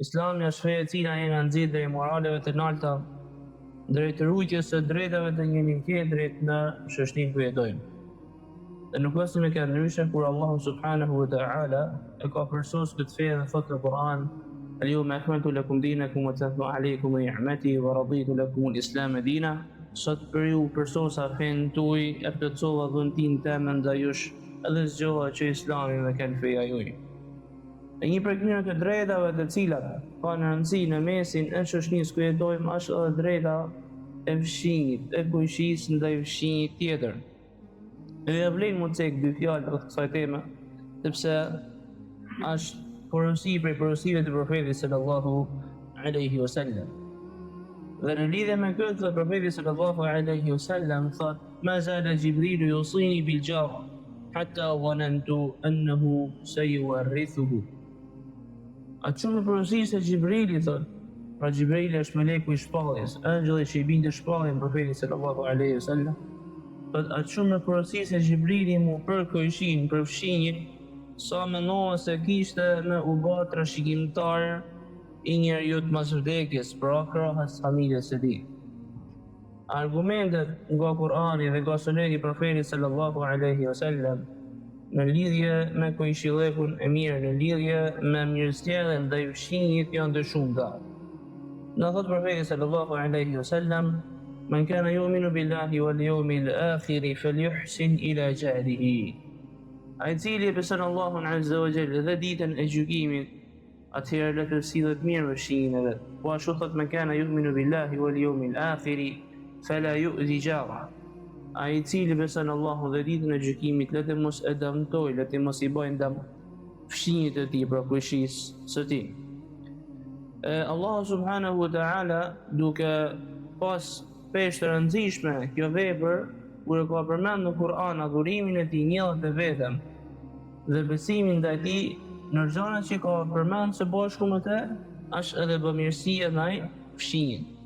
Islami është feja e cila jena nxjerr drejt moraleve të larta, drejt rujtjes së drejtave të njëri tjetrit në shoqërinë ku jetojmë. Dhe nuk është me këtë ndryshe kur Allahu subhanahu wa ta'ala e ka përsosur këtë fe dhe thotë në Kur'an: "Al-yawma akmaltu lakum dinakum wa atmamtu alaykum ni'mati wa raditu lakum al-islam dina." Sot për ju përsosa fen tuaj, e plotësova dhuntin tëmë ndaj jush, edhe zgjova që Islami dhe kanë feja juaj. E një prej këtyre të drejtave të cilat ka në rëndësi në mesin e shoqërisë ku jetojmë është edhe drejta e fshinjit, e kujqisë ndaj fshinjit tjetër. Edhe vlen mu cek dy fjalë rreth kësaj teme, sepse është porosi prej porosive të profetit sallallahu alaihi wasallam. Dhe në lidhje me këtë, profeti sallallahu alaihi wasallam thotë: "Ma zala Jibrilu yusini bil jar hatta dhanantu annahu sayuwarrithuhu." Atë shumë porosi se Jibrili thotë, pra Jibrili është meleku i shpalljes, angjëlli që i binte shpalljen profetit sallallahu alaihi wasallam. Atë shumë porosi se Jibrili mu për kojshin, për fshinjin, sa mendova se kishte në ubat trashëgimtar i njeriut mas vdekjes, pra krahas familjes së tij. Argumentet nga Kur'ani dhe nga suneti i profetit sallallahu alaihi wasallam në lidhje me kujshillekun e mirë, në lidhje me mirësjelljen ndaj fshinjit janë të shumta. Në thot profeti sallallahu alaihi wasallam: "Man kana yu'minu billahi wal yawmil akhir falyuhsin ila jarihi." Ai cili beson Allahun azza wa jalla dhe ditën e gjykimit, atëherë le të sillet mirë me fshinjin e vet. Po ashtu thot: "Man kana yu'minu billahi wal yawmil akhir fala yu'zi jara." Ai cili beson Allahun dhe ditën e gjykimit, le të mos e dëmtoj, le të mos i bëjë dëm fshinjit e tij, pra kujshisë së tij. Allah subhanahu wa ta'ala duke pas pesh të rëndësishme kjo vepër, kur e ka përmend në Kur'an adhurimin e tij njëllët e vetëm dhe besimin ndaj tij, në zonat që ka përmend së bashku me të, është edhe bamirësia ndaj fshinjit.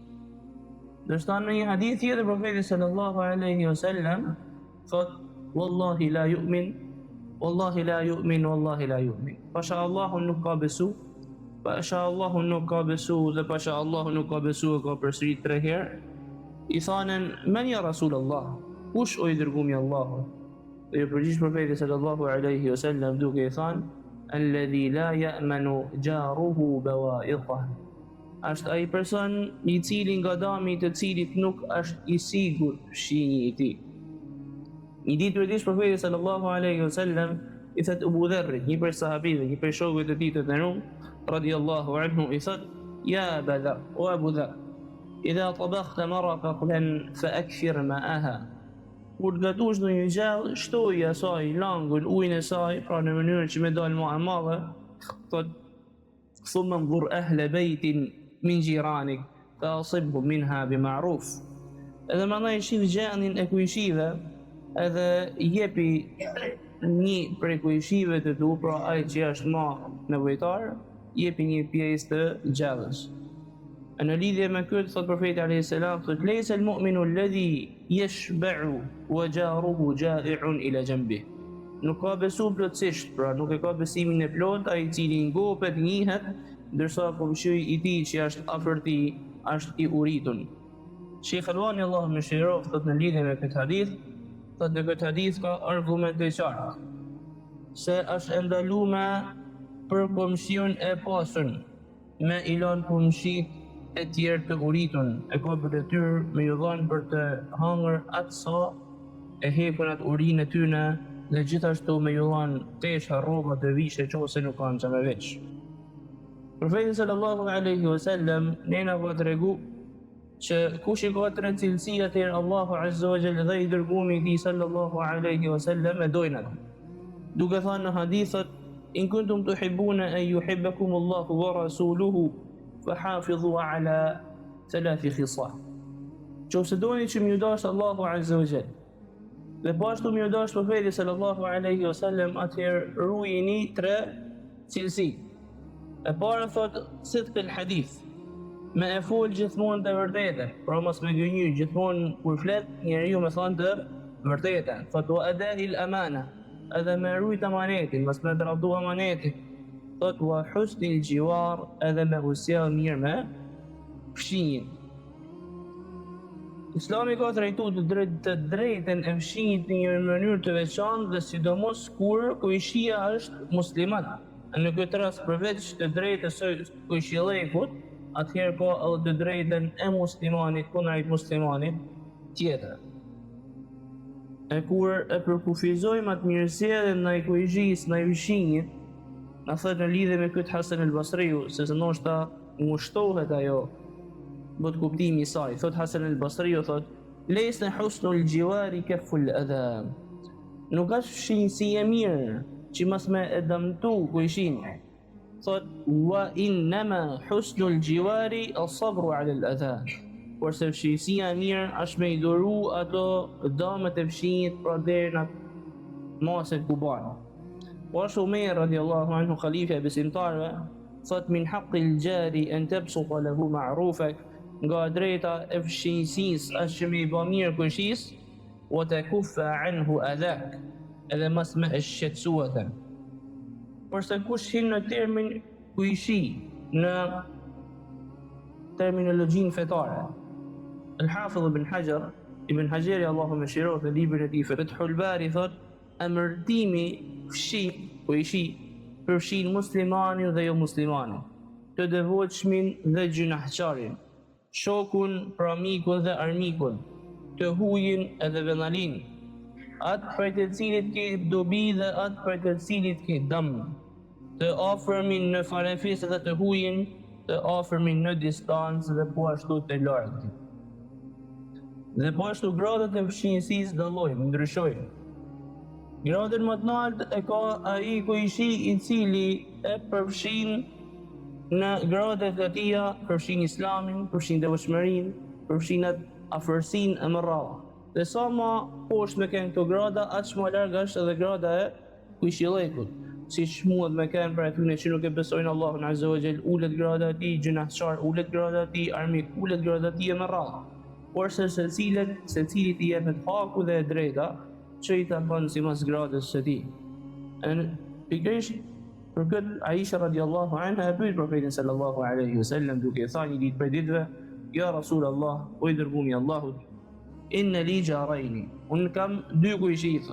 Dërsa në një hadith tjetër profeti sallallahu alaihi wasallam thot: "Wallahi la yu'min, wallahi la yu'min, wallahi la yu'min." Pasha Allahun nuk ka besu, pasha Allahun nuk ka besu dhe pasha Allahun nuk ka besu, e ka përsërit 3 herë. I thanen: "Men ja Rasulullah, kush o i dërgumi Allahu?" Dhe i përgjigj profeti sallallahu alaihi wasallam duke i thënë: "Alladhi la ya'manu jaruhu bawa'iqah." Është ai person i cili nga dami të cilit nuk është i sigurt fshinji i tij. Një ditë përdish profeti sallallahu alaihi wasallam i thot Abu Dharrit, një prej sahabive, një prej shokëve të tij të nderuar, radiyallahu anhu, i thot: "Ya Aba Dharr, o Abu Dharr, idha tabakhta maraqan fa akthir ma'aha." Kur gatush në një gjallë, shtoj asaj langun, ujin e saj, pra në mënyrë që me dalë më e madhe. Thot: "Thumma anzur ahla baytin min jiranik fa asibhum minha bima'ruf." Edhe mandaj shih gjendjen e kujshive, edhe jepi një prej kujshive të tu, pra ai që është më nevojtar, jepi një pjesë të gjallës. Në lidhje me këtë, thot profeti alayhis salam, thot: "Laysa al-mu'minu alladhi yashba'u wa jaruhu ja'i'un ila janbih." Nuk ka besu plotësisht, pra nuk e ka besimin e plot ai i cili ngopet, njihet, ndërsa komshiji i tij që është afër tij është i uritun. Sheikh Albani Allahu më shëroft thot në lidhje me këtë hadith, thot në këtë hadith ka argument të qartë se është ndaluar për komshiun e pasur me ilon komshit e tjerë të uritun, e ka për detyrë me ju dhanë për të hangër atë sa e hekën atë urinë e tyne, dhe gjithashtu me ju dhanë tesha, rroba të vishe qose nuk kanë që me veç. Profeti sallallahu alaihi wasallam nena ka të regu që kush i ka 3 cilësi, atëherë Allahu azza wa jalla dhe i dërgumi i tij sallallahu alaihi wasallam e dojnë atë. Duke thënë në hadithet: "In kuntum tuhibbuna an yuhibbakum Allahu wa rasuluhu fahafidhu ala 3 khisal." Nëse doni që m'ju dash Allahu azza wa jalla dhe bashkë m'ju dash profeti sallallahu alaihi wasallam, atëherë ruajini 3 cilësi. E para thot sidq al-hadith, me e fol gjithmonë të vërtetën, pra mos me gënjy, gjithmonë kur flet njeriu me thonë të vërtetën. Thot wa ada'i al-amana, edhe me rujt amanetin, mos me traftu amanetin. thot wa husnil gjiwar, edhe me usjell mirë me fshinjin. Islami ka trajtu të drejtën e fshinjit në një mënyrë të veçantë dhe sidomos kur kujshia është musliman. Në këtë rast përveç të drejtës së kujshillekut, atëherë ka edhe të drejtën e muslimanit kundrejt muslimanit tjetër. E kur e përkufizojmë atë mirësjelljen ndaj kujshisë, ndaj fshinjit, na thot në lidhje me këtë Hasan al-Basriu, se ndoshta ngushtohet ajo bot kuptimi i saj. Thot Hasan al-Basriu, thot laysa husnul jiwari kaful adha. Nuk është fshinjësia e mirë që mos me e dëmtu kujshin. Thot wa innama husnul jiwari as-sabru ala al-adha. Kurse fshinjësia e mirë është me i duru ato dëmet e fshinjit pra deri në masën ku bën. Wa Umayr radiallahu anhu, khalifa e besimtarëve, thot min haqqil jari an tabsuta lahu ma'rufak, nga drejta e fshinjësisë është që me i bë mirë kujshisë, wa takuffa anhu adhak, edhe mos me e shqetësu atë. Përse kush hin në termin kujshi në terminologjinë fetare, Al-Hafidh Ibn Hajari Allahu mëshiroft në librin e tij Fathul Bari thot emërtimi kujshi përfshin muslimanin dhe jo muslimanin, të devotshmin dhe gjunahçarin, shokun, pramikun dhe armikun, të hujin edhe venalin, atë për të cilit ke dobi dhe atë për të cilit ke dëm, të afërmin në farefisë dhe të hujin, të afërmin në distancë dhe po ashtu të lartë. Dhe po ashtu gradat e fshinjësisë dallojnë, ndryshojnë. Gradën më të lartë e ka ai kujshi i cili e përfshin në gradet e tija, përfshin islamin, përfshin devotshmërinë, përfshin afërsinë e mëradh. Dhe sa më poshtë me kënë këto grada, aq më larg është edhe grada e kujshillekut. Si shmuat me kënë për atyre që nuk e besojnë Allahun Azza wa Jall, ulet grada e tij gjunahçar, ulet grada e tij armik, ulet grada e tij e mëradh. Porse secilit i jepet haku dhe e drejta që i takon sipas gradës së tij. Pikërisht për këtë Aisha radiallahu anha e pyet profetin sallallahu alaihi wasallam duke thënë një ditë për ditëve, ja Rasulullah, o i dërguari i Allahut, inna li jarayni, unë kam dy kujshith,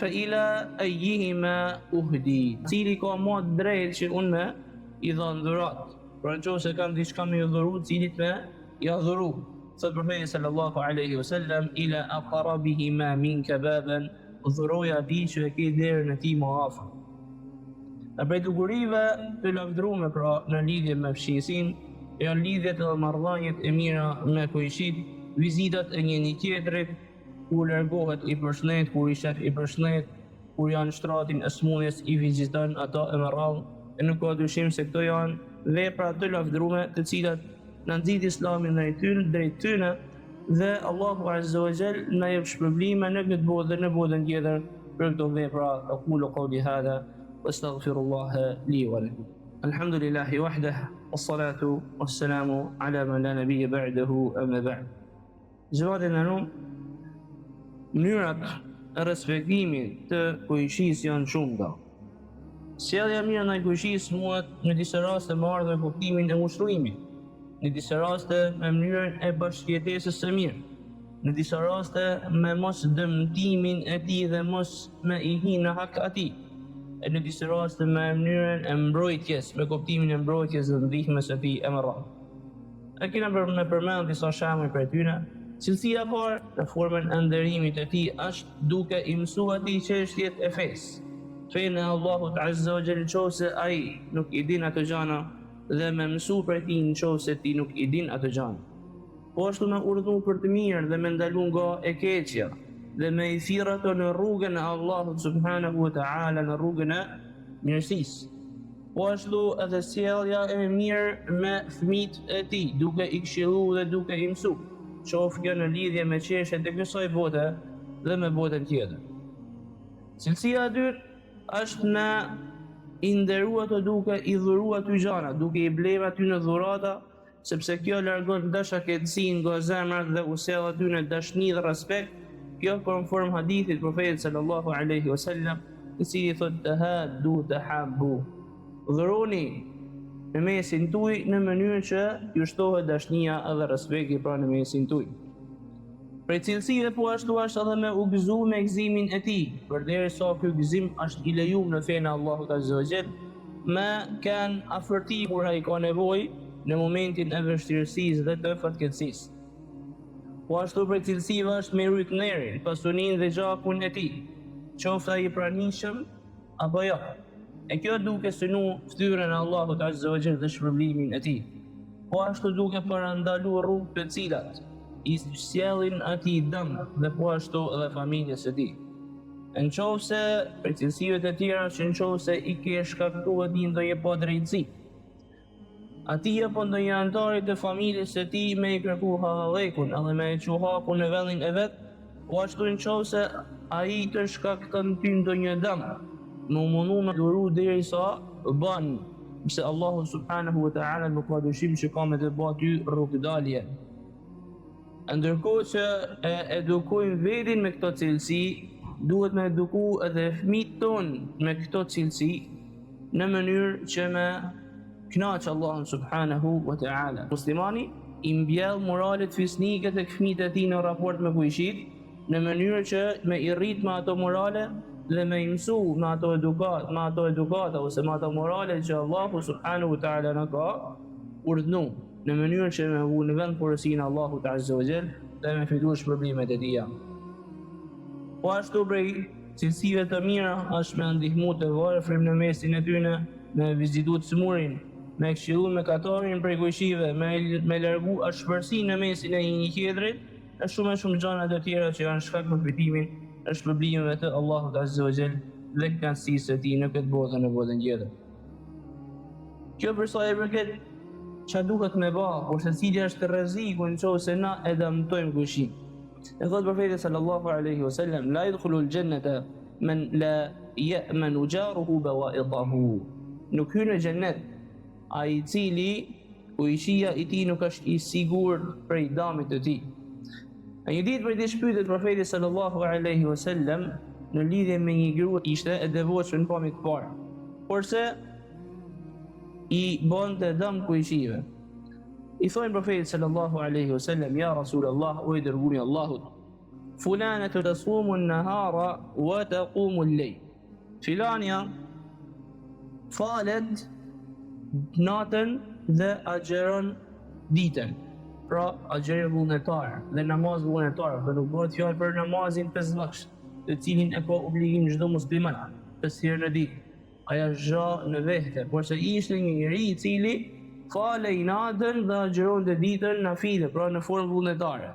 fa ila ayyihima uhdi, cili ka më drejt që unë me i dhon dhurat. Pra nëse kam diçka me i dhuru, cilit me ja dhuru. Thot profeti sallallahu alaihi wasallam, ila aqrabihima minka baban, dhuroja di që e ke derën e tij më afër. E prej dugurive të lavdrume pra në lidhje me fshinjësinë, janë lidhjet dhe marrëdhëniet e mira me kujshit, vizitat e njëri tjetrit, kur largohet i përshëndet, kur i shef i përshëndet, kur janë në shtratin e smundjes i viziton ato e me radhë. E nuk ka dyshim se këto janë vepra të lavdrume të cilat në nxit islamin drejt tyne, dhe Allahu Azza wa Jall na jep shpërblime në këtë botë dhe në botën tjetër për këto vepra. Aqulu qawli hadha wastaghfirullaha li wa lakum. Alhamdulillahi wahdah, wassalatu wassalamu ala man la nabiyya ba'dahu, amma ba'd. Zëvadin e rum, mënyrat e respektimit të kujshisë janë shumëta. Sjellja mirë ndaj kujshisë muhet në disa raste me ardhur me kuptimin e ushtrimit, në disa raste me mënyrën e bashkëjetesës së mirë, në disa raste me mos dëmtimin e tij dhe mos me i hinë në hak atij, e në disa raste me mënyrën e mbrojtjes, me kuptimin e mbrojtjes dhe ndihmës së tij e mëradh. E kena me përmend disa shembuj për tyre. Cilësia e parë në formën e nderimit të tij është duke i mësuar atij çështjet e fesë. Fenë e Allahut Azza wa Jall, nëse ai nuk i din ato gjëra, dhe me mësu për ti nëse ti nuk i din ato gjëra. Po ashtu me urdhëru për të mirë dhe me ndalu nga e keqja, dhe me i thirr ato në rrugën e Allahut subhanahu wa ta'ala, në rrugën e mirësisë. Po ashtu edhe sjellja e mirë me fëmijët e tij, duke i këshilluar dhe duke i mësuar, qoftë në lidhje me çështjet e kësaj bote dhe me botën tjetër. Cilësia e dytë është në i nderu ato duke i dhuru aty gjana, duke i bleva aty në dhurata, sepse kjo largon dashaketësinë nga zemrat dhe usell aty në dashni dhe respekt. Kjo konform hadithit profetit sallallahu alaihi wasallam, i cili thotë tahaddu tahabbu. dhuroni në mesin tuaj në mënyrë që ju shtohet dashnia edhe respekti pra në mesin tuaj. Prej cilësive po ashtu është edhe me u gëzu me gëzimin e tij, përderisa ky gëzim është i lejuar në fenë Allahut Azza wa Jall, me kanë afërti kur ai ka nevojë në momentin e vështirësisë dhe të fatkeqësisë. Po ashtu prej cilësive është me rrit nerin, pasuninë dhe gjakun e tij, qoftë ai i pranishëm apo jo. E kjo duke synu ftyrën e Allahut Azza wa Jall dhe shpërblimin e tij. Po ashtu duke parandaluar rrugë të cilat i sjellin atij dëm dhe po ashtu edhe familjes së tij. Në qoftë për cilësive të tjera që në qoftë i ke shkaktuar një ndonjë padrejtësi, atij apo ndonjë antarit të familjes së tij me i kërku hallallekun edhe me e çu hakun në vendin e vet, po ashtu në qoftë ai të shkakton ty ndonjë dëm, më mundu me duru derisa bën, se Allahu subhanahu wa ta'ala nuk ka dyshim që ka me të bë ty rrugdalje. Ndërkohë që e edukojmë vetin me këto cilësi, duhet me eduku edhe fëmijët tonë me këto cilësi në mënyrë që me kënaqë Allahun subhanahu wa ta'ala. Muslimani i mbjell moralet fisnike tek fëmijët e tij në raport me fuqishit, në mënyrë që me i rrit me ato morale dhe me i mësu me ato edukata ose me ato morale që Allahu subhanahu wa ta'ala në ka urdhnu, në mënyrë që me vu në vend porosinë Allahut Azza wa Jall dhe me fitu shpërblimet e tija. Po ashtu prej cilësive të mira është me ndihmu të varfrim në mesin e tyne, me vizitu të smurin, me këshillu me katarin prej kujshive, me largu ashpërsinë në mesin e një tjetrit, e shumë gjana të tjera që janë shkak për fitimin e shpërblimeve të Allahut Azza wa Jall dhe kënaqësisë së tij në këtë botë dhe në botën tjetër. Kjo për sa i përket që duhet me ba, por se cili është rreziku në qovë se na e dëmtojmë kujshin. E thot profeti sallallahu alaihi wasallam, la yadkhulul jannata man la ya'manu jaruhu bawa'idahu. Nuk hyn në xhennet ai i cili kujshia i tij nuk është i sigurt prej dëmit të tij. Një ditë për të shpytet profeti sallallahu alaihi wasallam në lidhje me një grua ishte e devotshme në pamje të parë, porse i bonte dëm kujshive. I thojnë profetit sallallahu alaihi wasallam, ja Rasulullah, o i dërguni Allahut, fulanatu tasumu an-nahara wa taqumu al-layl. Filania falet natën dhe agjeron ditën. Pra agjerim vullnetar dhe namaz vullnetar, dhe nuk bëhet fjalë për namazin 5 vakte, të cilin e ka obligim çdo musliman 5 herë në ditë. Aja zha në vehte, por se ishte një njeri i cili fale i natën dhe agjeronte ditën në file, pra në formë vullnetare.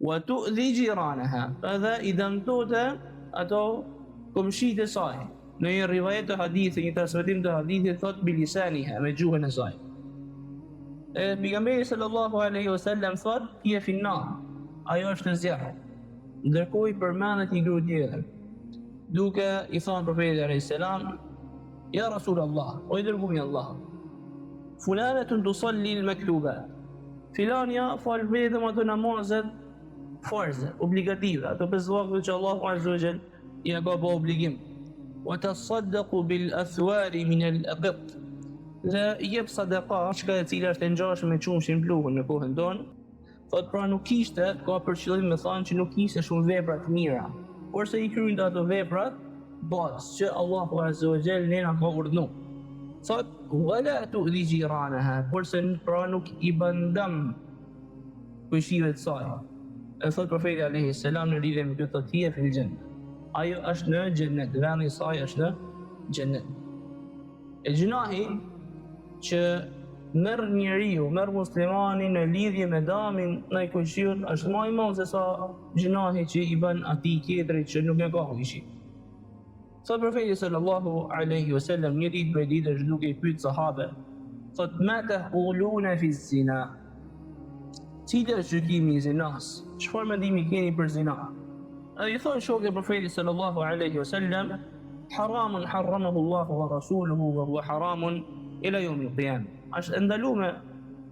Wa tu'dhi jiranaha, edhe i dëmtonte ato komshit e saj. Në një rivajet të hadithit, një transmetim të hadithit thot bilisaniha, me gjuhën e saj. Pejgamberi sallallahu alaihi wasallam thot, je finnar, ajo është në zjarr. Ndërkohë i përmendet një grup tjetër, duke i thonë profetit alayhis salam, ja Rasulullah, o i dërgumi Allah, fulanatun tusalli al-maktubat. Filania fal vetëm ato namazet farze, obligative, ato 5 vakte që Allahu Azza wa Jall i ka bërë obligim. Wa tasaddaqu bil athwari min al-aqt. Dhe i jep sadaka, çka e cila është e ngjashme me qumshin pluhun në kohën tonë. Thot pra nuk kishte, ka për qëllim me thënë që nuk kishte shumë vepra të mira, por se i krynte ato veprat bazë që Allahu Azza wa Jall ne na ka urdhëruar. Thot wala tu'dhi jiranaha, por se pra nuk i bën dëm kujshive të saj. E thot profeti alayhis salam në lidhje me këtë thie fil xhennet. Ajo është në xhennet, vendi i saj është në xhennet. E gjunahi që merr njeriu, merr muslimani në lidhje me damin në kujshin është më i madh se sa gjunahi që i bën atij tjetrit që nuk e ka kujshin. Thot profeti sallallahu alaihi wasallam një ditë prej ditësh duke i pyet sahabe, thot ma tahuluna fi zina. Cili është gjykimi i zinas? Çfarë mendimi keni për zina? I thonë shokët e profetit sallallahu alaihi wasallam, haramun harramahu Allahu wa rasuluhu wa huwa haramun ila yawm al-qiyamah. Është ndaluar,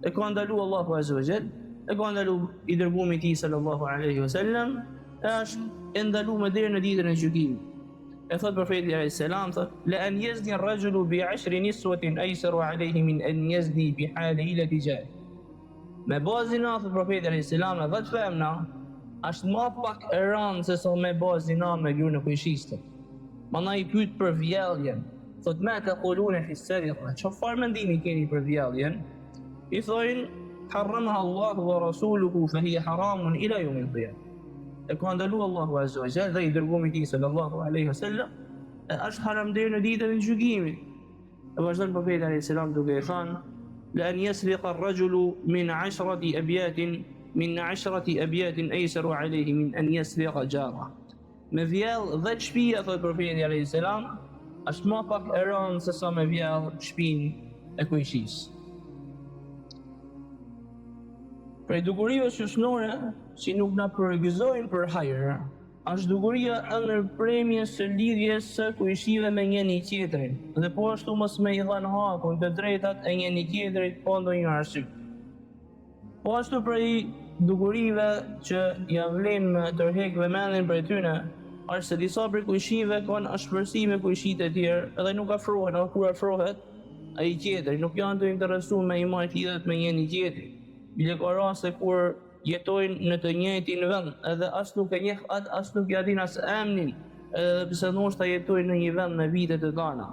e ka ndaluar Allahu Azza wa Jall, e ka ndaluar i dërguari i tij sallallahu alaihi wasallam, është ndaluar deri në ditën e gjykimit. E thot profeti alayhis salam, thot la an yazni ar-rajulu bi 10 niswatin aysaru alayhi min an yazni bi halilati jah. Me bazina, thot profeti alayhis salam, në 10 femna është më pak e rëndë se sa me bazina me gur në kujshiste. Mana i pyet për vjelljen, thot me të kulune fi sariqa, çfarë mendimi keni për vjelljen? I thojnë harramaha Allahu wa rasuluhu fa hiya haramun ila yawm al-qiyamah. E ka ndalu Allahu azza wa jalla dhe i dërgumi i tij sallallahu alaihi wasallam është haram deri në ditën e gjykimit. E vazhdon profeti alayhis salam duke thënë la an yasriqa ar-rajulu min 10 abyatin aysaru alayhi min an yasriqa jara. Me vjell 10 shtëpia, thot profeti alayhis salam, është më pak e rëndë se sa me vjell shtëpinë e kujshisë. Prej dukurive shoqërore që nuk na përgëzojnë për hajër, është dukuria ëndër premjes së lidhjes së kujshive me njëri tjetrin, dhe po ashtu mos me i dhanë hakun të drejtat e njëri tjetrit pa ndonjë arsye. Po ashtu prej dukurive që ja vlen me tërheq vëmendjen prej tyre, është se disa prej kujshive kanë ashpërsi me kujshitë e tjerë edhe nuk afrohen, apo kur afrohet ai tjetri nuk janë të interesuar me i marrë lidhet me njëri tjetrin. Bile ka raste kur jetojnë në të njëjtin vend, edhe as nuk e njeh atë, as nuk ja din as emrin, edhe pse ndoshta jetojnë në një vend me vite të dhëna.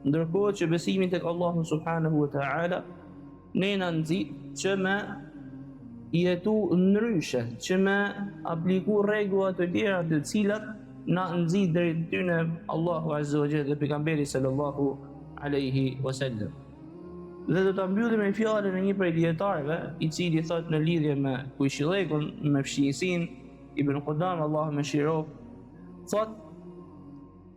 Ndërkohë që besimi tek Allahu subhanahu wa taala ne na nxit që me jetu ndryshe, që me apliku rregulla të tjera të cilat na nxit deri ty në Allahu azza wa jalla dhe pejgamberi sallallahu alaihi wasallam. Dhe do ta mbyllim me fjalën e një prej dietarëve, i cili thot në lidhje me kujshillekun, me fshijësin, Ibn Qudama, Allahu mëshiroft, thot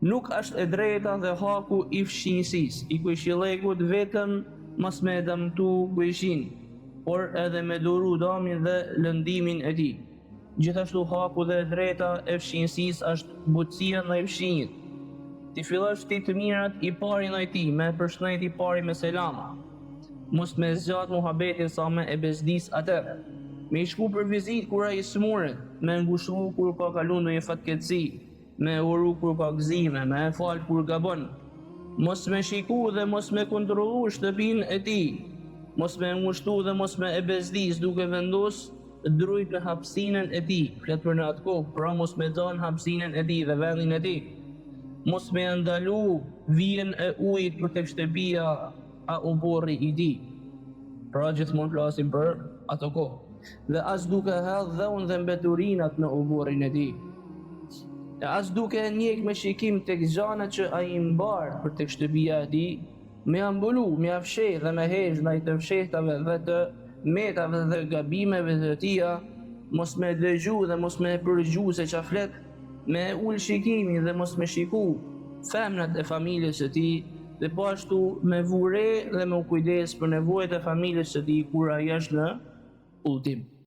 nuk është e drejta dhe haku i fshijësisë, i kujshillekut vetëm mos me dëmtu kujshin, por edhe me duru damin dhe lëndimin e tij. Gjithashtu haku dhe e drejta e fshijësisë është butësia ndaj fshinjit. Ti fillosh ti të mirat i pari ndaj tij, me përshëndetje i pari me selam. Mos me zgjat muhabetin sa me e bezdis atë. Me i shku për vizit kur ai smuret, me ngushëllu kur ka kalu ndonjë fatkeqësi, me uru kur ka gëzime, me e fal kur gabon. Mos me shiku dhe mos me kontrollu shtëpinë e tij. Mos me ngushtu dhe mos me e bezdis duke vendos drujt në hapësinën e tij. Flet për në atë kohë, pra mos me dhënë hapësinën e tij dhe vendin e tij. Mos me ndalu vijën e ujit për tek shtëpia a u borri i di. Pra gjithmonë flasim për ato kohë. Dhe as duke hedhë dhëun dhe mbeturinat në uborrin e tij. E as duke njek me shikim tek gjana që ai mbar për tek shtëpia e tij, me ambulu, me afsheh dhe me hezh ndaj të fshehtave dhe të metave dhe gabimeve të tia, mos me dëgju dhe mos me përgju se qa flet, me ul shikimin dhe mos me shiku femnat e familjes së tij, dhe po ashtu me vure dhe me u kujdes për nevojat e familjes së tij kur ai është në udhtim.